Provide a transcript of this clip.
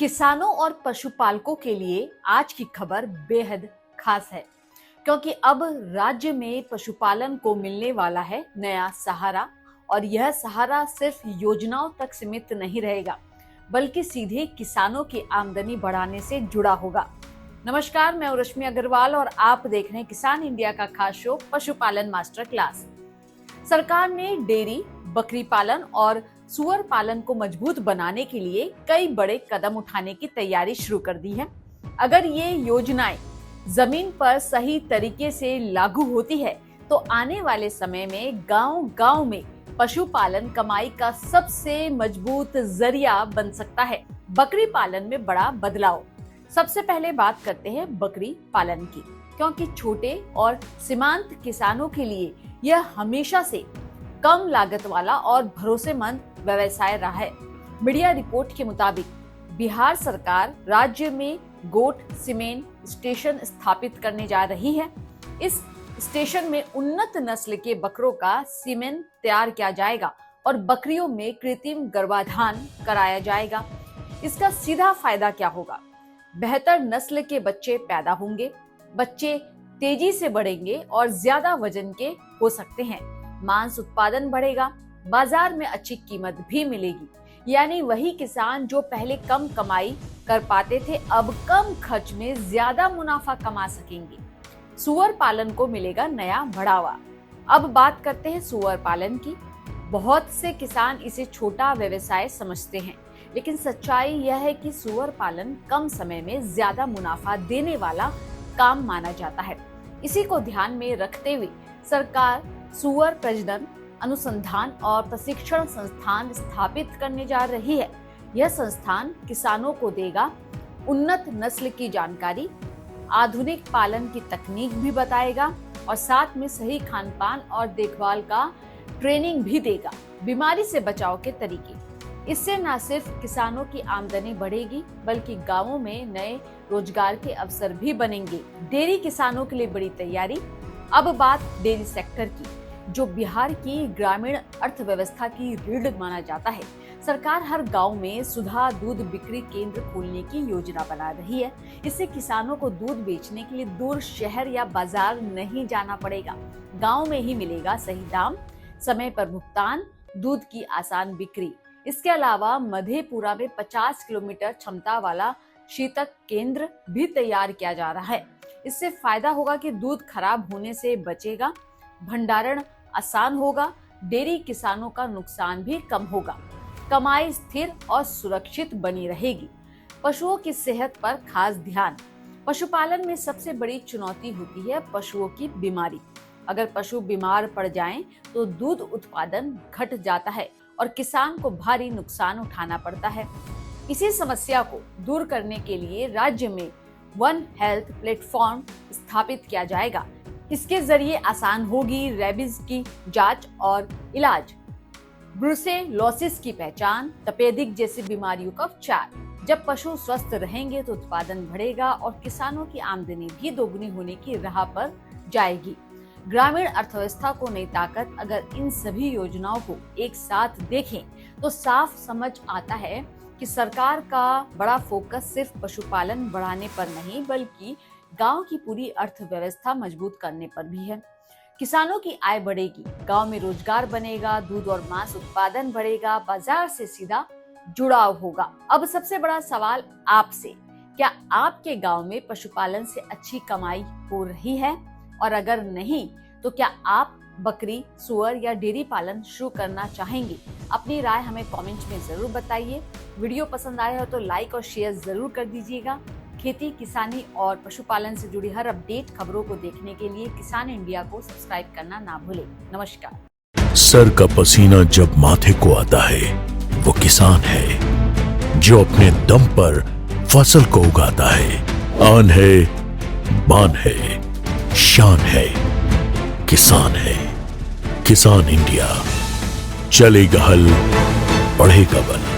किसानों और पशुपालकों के लिए आज की खबर बेहद खास है, क्योंकि अब राज्य में पशुपालन को मिलने वाला है नया सहारा। और यह सहारा सिर्फ योजनाओं तक सीमित नहीं रहेगा, बल्कि सीधे किसानों की आमदनी बढ़ाने से जुड़ा होगा। नमस्कार, मैं रश्मि अग्रवाल और आप देख रहे हैं किसान इंडिया का खास शो पशुपालन मास्टर क्लास। सरकार ने डेयरी, बकरी पालन और सुअर पालन को मजबूत बनाने के लिए कई बड़े कदम उठाने की तैयारी शुरू कर दी है। अगर ये योजनाएं जमीन पर सही तरीके से लागू होती है तो आने वाले समय में गांव-गांव में पशुपालन कमाई का सबसे मजबूत जरिया बन सकता है। बकरी पालन में बड़ा बदलाव। सबसे पहले बात करते हैं बकरी पालन की, क्योंकि छोटे और सीमांत किसानों के लिए यह हमेशा से कम लागत वाला और भरोसेमंद व्यवसाय रहा है। मीडिया रिपोर्ट के मुताबिक बिहार सरकार राज्य में गोट सीमेंट स्टेशन स्थापित करने जा रही है। इस स्टेशन में उन्नत नस्ल के बकरों का सीमेंट तैयार किया जाएगा और बकरियों में कृत्रिम गर्भाधान कराया जाएगा। इसका सीधा फायदा क्या होगा? बेहतर नस्ल के बच्चे पैदा होंगे, बच्चे तेजी से बढ़ेंगे और ज्यादा वजन के हो सकते हैं। मांस उत्पादन बढ़ेगा, बाजार में अच्छी कीमत भी मिलेगी। यानी वही किसान जो पहले कम कमाई कर पाते थे, अब कम खर्च में ज्यादा मुनाफा कमा सकेंगे। सुअर पालन को मिलेगा नया बढ़ावा। अब बात करते हैं सुअर पालन की। बहुत से किसान इसे छोटा व्यवसाय समझते हैं, लेकिन सच्चाई यह है कि सुअर पालन कम समय में ज्यादा मुनाफा देने वाला काम माना जाता है। इसी को ध्यान में रखते हुए सरकार सुअर प्रजनन अनुसंधान और प्रशिक्षण संस्थान स्थापित करने जा रही है। यह संस्थान किसानों को देगा उन्नत नस्ल की जानकारी, आधुनिक पालन की तकनीक भी बताएगा और साथ में सही खान पान और देखभाल का ट्रेनिंग भी देगा। बीमारी से बचाव के तरीके। इससे न सिर्फ किसानों की आमदनी बढ़ेगी, बल्कि गांवों में नए रोजगार के अवसर भी बनेंगे। डेयरी किसानों के लिए बड़ी तैयारी। अब बात डेयरी सेक्टर की, जो बिहार की ग्रामीण अर्थव्यवस्था की रीढ़ माना जाता है। सरकार हर गांव में सुधा दूध बिक्री केंद्र खोलने की योजना बना रही है। इससे किसानों को दूध बेचने के लिए दूर शहर या बाजार नहीं जाना पड़ेगा। गांव में ही मिलेगा सही दाम, समय पर भुगतान, दूध की आसान बिक्री। इसके अलावा मधेपुरा में 50 किलोमीटर क्षमता वाला शीतक केंद्र भी तैयार किया जा रहा है। इससे फायदा होगा कि दूध खराब होने से बचेगा, भंडारण आसान होगा, डेयरी किसानों का नुकसान भी कम होगा, कमाई स्थिर और सुरक्षित बनी रहेगी। पशुओं की सेहत पर खास ध्यान। पशुपालन में सबसे बड़ी चुनौती होती है पशुओं की बीमारी। अगर पशु बीमार पड़ जाएं तो दूध उत्पादन घट जाता है और किसान को भारी नुकसान उठाना पड़ता है। इसी समस्या को दूर करने के लिए राज्य में वन हेल्थ प्लेटफॉर्म स्थापित किया जाएगा। इसके जरिए आसान होगी रेबीज की जांच और इलाज, ब्रुसेलोसिस की पहचान, तपेदिक जैसी बीमारियों का उपचार। जब पशु स्वस्थ रहेंगे तो उत्पादन बढ़ेगा और किसानों की आमदनी भी दोगुनी होने की राह पर जाएगी। ग्रामीण अर्थव्यवस्था को नई ताकत। अगर इन सभी योजनाओं को एक साथ देखें तो साफ समझ आता है कि सरकार का बड़ा फोकस सिर्फ पशुपालन बढ़ाने पर नहीं, बल्कि गांव की पूरी अर्थव्यवस्था मजबूत करने पर भी है। किसानों की आय बढ़ेगी, गांव में रोजगार बनेगा, दूध और मांस उत्पादन बढ़ेगा, बाजार से सीधा जुड़ाव होगा। अब सबसे बड़ा सवाल आपसे, क्या आपके गांव में पशुपालन से अच्छी कमाई हो रही है? और अगर नहीं तो क्या आप बकरी, सुअर या डेयरी पालन शुरू करना चाहेंगे? अपनी राय हमें कमेंट में जरूर बताइए। वीडियो पसंद आया हो तो लाइक और शेयर जरूर कर दीजिएगा। खेती, किसानी और पशुपालन से जुड़ी हर अपडेट खबरों को देखने के लिए किसान इंडिया को सब्सक्राइब करना ना भूलें। नमस्कार। सर का पसीना जब माथे को आता है वो किसान है जो अपने दम पर फसल को उगाता है। आन है, बान है, शान है, किसान है। किसान इंडिया, चलेगा हल, बढ़ेगा बल।